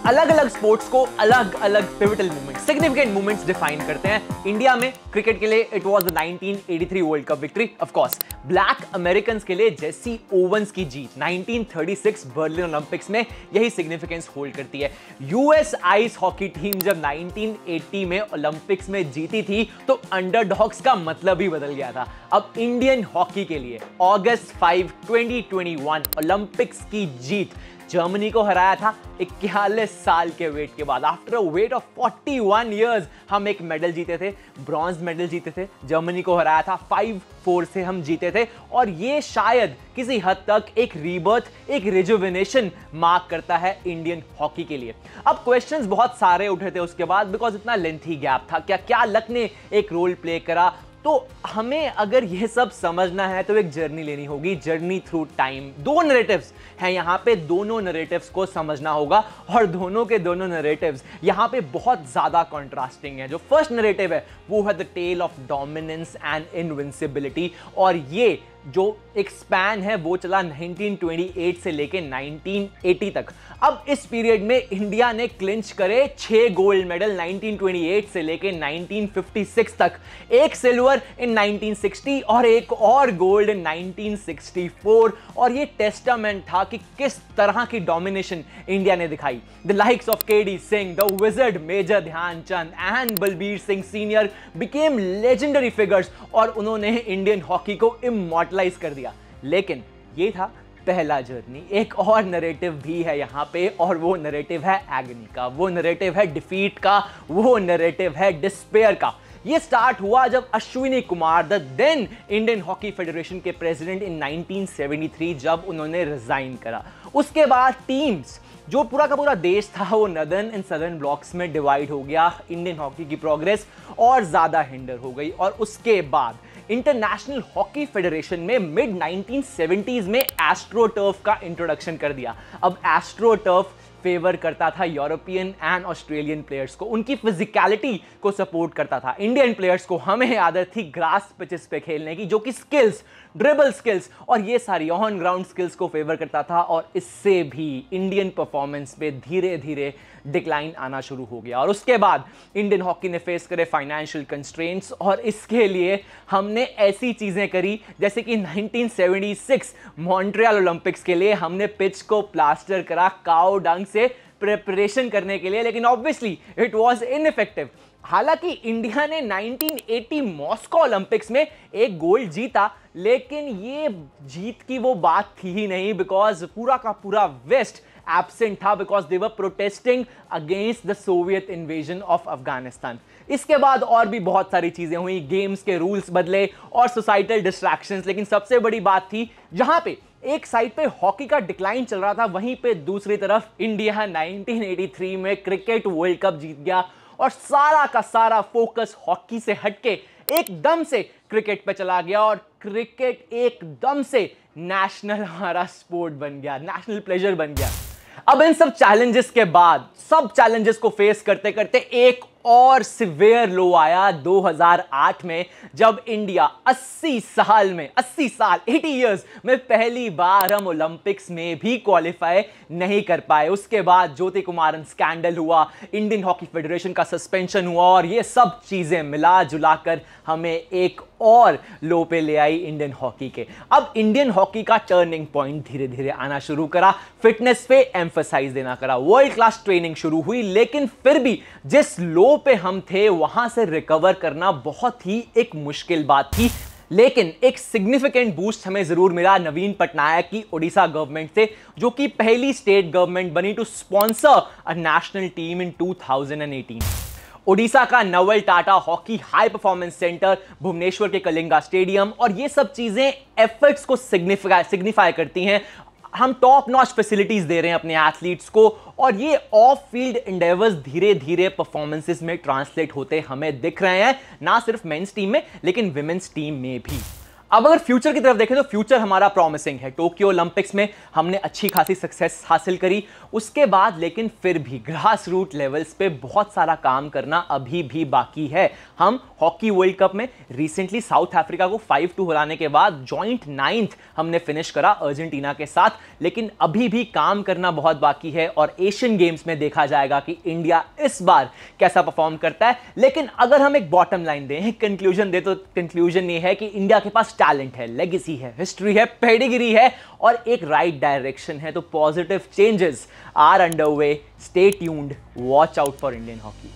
अलग अलग स्पोर्ट्स को अलग अलग pivotal moments, significant moments define करते हैं। इंडिया में क्रिकेट के लिए it was the 1983 world cup victory, of course. Black Americans के लिए जेसी ओवन्स की जीत 1936 बर्लिन ओलंपिक्स में यही सिग्निफिकेंस होल्ड करती है। यूएस आइस हॉकी टीम जब 1980 में ओलंपिक्स में जीती थी तो अंडरडॉग्स का मतलब ही बदल गया था। अब इंडियन हॉकी के लिए अगस्त 5, 2021 ओलंपिक्स की जीत जर्मनी को हराया था 41 साल के वेट के बाद। After a weight of 41 years हम एक मेडल जीते थे, ब्रॉन्ज मेडल जीते थे, जर्मनी को हराया था, 5-4 से हम जीते थे। और ये शायद किसी हद तक एक रीबर्थ, एक रिजुविनेशन मार्क करता है इंडियन हॉकी के लिए। अब क्वेश्चंस बहुत सारे उठे थे उसके बाद, बिकॉज इतना लेंथी गैप था। क्या लक ने एक रोल प्ले करा? तो हमें अगर यह सब समझना है तो एक जर्नी लेनी होगी, जर्नी थ्रू टाइम। दो नैरेटिव्स हैं यहाँ पे, दोनों नैरेटिव्स को समझना होगा और दोनों के दोनों नैरेटिव्स यहाँ पे बहुत ज्यादा कॉन्ट्रास्टिंग है। जो फर्स्ट नैरेटिव है वो है the tale of dominance and invincibility, और ये जो एक स्पैन है वो चला 1928 से लेके 1980 तक। अब इस पीरियड में इंडिया ने क्लिंच करे 6 गोल्ड मेडल 1928 से लेके 1956 तक, एक सिल्वर इन 1960 और एक और गोल्ड इन 1964। और ये टेस्टामेंट था कि किस तरह की डोमिनेशन इंडिया ने दिखाई। The likes of KD Singh, the wizard major Dhyan Chand and Balbir Singh senior became legendary figures और उन्होंने इंडियन हॉकी को इमॉर्टलाइज कर दिया। लेकिन ये था पहला जर्नी। एक और नैरेटिव भी है यहाँ पे, और वो नैरेटिव है एगनी का, वो नैरेटिव है डिफीट का, वो नैरेटिव है डिस्पेयर का। ये स्टार्ट हुआ जब Ashwini Kumar, the then Indian hockey federation के प्रेसिडेंट इन 1973, जब उन्होंने रिजाइन करा। उसके बाद टीम्स, जो पूरा का पूरा देश था वो नदर्न एंड सदर्न ब्लॉक्स में डिवाइड हो गया। इंडियन हॉकी की प्रोग्रेस और ज्यादा हिंडर हो गई। और उसके बाद इंटरनेशनल हॉकी फेडरेशन में मिड 1970s में एस्ट्रोटर्फ का इंट्रोडक्शन कर दिया। अब एस्ट्रोटर्फ फेवर करता था यूरोपियन एंड ऑस्ट्रेलियन प्लेयर्स को, उनकी फिजिकलिटी को सपोर्ट करता था। इंडियन प्लेयर्स को हमें आदत थी ग्रास पिचेस पे खेलने की, जो कि स्किल्स, ड्रिबल स्किल्स और ये सारी ऑन ग्राउंड स्किल्स को फेवर करता था। और इससे भी इंडियन परफॉर्मेंस पे धीरे धीरे डिक्लाइन आना शुरू हो गया। और उसके बाद इंडियन हॉकी ने फेस करे फाइनेंशियल कंस्ट्रेंट्स, और इसके लिए हमने ऐसी चीजें करी जैसे कि 1976 मॉन्ट्रियल ओलंपिक्स के लिए हमने पिच को प्लास्टर करा काऊ डंग से प्रिपरेशन करने के लिए, लेकिन ऑब्वियसली इट वाज इनइफेक्टिव। हालांकि इंडिया ने 1980 मॉस्को ओलंपिक्स में एक गोल्ड जीता, लेकिन ये जीत की वो बात थी ही नहीं, बिकॉज पूरा का पूरा वेस्ट एब्सेंट था, because they were protesting against the Soviet invasion of Afghanistan. इसके बाद और भी बहुत सारी चीजें हुई, गेम्स के रूल्स बदले और सोसाइटल डिस्ट्रैक्शंस, लेकिन सबसे बड़ी बात थी जहां पे एक साइड पे हॉकी का डिक्लाइन चल रहा था, वहीं पे दूसरी तरफ इंडिया 1983 में क्रिकेट वर्ल्ड कप जीत गया और सारा का सारा फोकस हॉकी से हटके एकदम से क्रिकेट पे चला गया। और क्रिकेट एकदम से नेशनल हमारा स्पोर्ट बन गया, नेशनल प्लेजर बन गया। अब इन सब चैलेंजेस के बाद, सब चैलेंजेस को फेस करते करते एक और सिवियर लो आया 2008 में, जब इंडिया 80 साल, 80 इयर्स में पहली बार हम ओलंपिक्स में भी क्वालिफाई नहीं कर पाए। उसके बाद ज्योति कुमारन स्कैंडल हुआ, इंडियन हॉकी फेडरेशन का सस्पेंशन हुआ, और ये सब चीजें मिला जुलाकर हमें एक और लो पे ले आई इंडियन हॉकी के। अब इंडियन हॉकी का टर्निंग पॉइंट धीरे धीरे आना शुरू करा, फिटनेस पे एम्फसाइज देना करा, वर्ल्ड क्लास ट्रेनिंग शुरू हुई, लेकिन फिर भी जिस लो पे हम थे वहां से रिकवर करना बहुत ही एक मुश्किल बात थी। लेकिन एक सिग्निफिकेंट बूस्ट हमें जरूर मिला नवीन पटनायक की ओडिशा गवर्नमेंट से, जो कि पहली स्टेट गवर्नमेंट बनी to sponsor a national team in 2018। Odisha का Naval Tata hockey high performance centre, Bhubaneswar के कलिंगा स्टेडियम, और ये सब चीजें एफर्ट्स को सिग्निफाई करती हैं। हम टॉप नॉच फैसिलिटीज दे रहे हैं अपने एथलीट्स को, और ये ऑफ फील्ड एंडेवर्स धीरे धीरे परफॉर्मेंसेस में ट्रांसलेट होते हमें दिख रहे हैं, ना सिर्फ मेंस टीम में लेकिन विमेंस टीम में भी। अब अगर फ्यूचर की तरफ देखें तो फ्यूचर हमारा प्रॉमिसिंग है। टोक्यो ओलंपिक्स में हमने अच्छी खासी सक्सेस हासिल करी, उसके बाद लेकिन फिर भी ग्रास रूट लेवल्स पे बहुत सारा काम करना अभी भी बाकी है। हम हॉकी वर्ल्ड कप में रिसेंटली साउथ अफ्रीका को 5-2 हराने के बाद जॉइंट 9th हमने फिनिश करा अर्जेंटीना के साथ, लेकिन अभी भी काम करना बहुत बाकी है और एशियन गेम्स में देखा जाएगा कि इंडिया इस बार कैसा परफॉर्म करता है। लेकिन अगर हम एक बॉटम लाइन दें, कंक्लूजन दे, तो कंक्लूजन ये है कि इंडिया के पास टैलेंट है, लेगेसी है, हिस्ट्री है, पेडिग्री है और एक राइट डायरेक्शन है। तो positive changes are under way. Stay tuned, watch out for Indian hockey.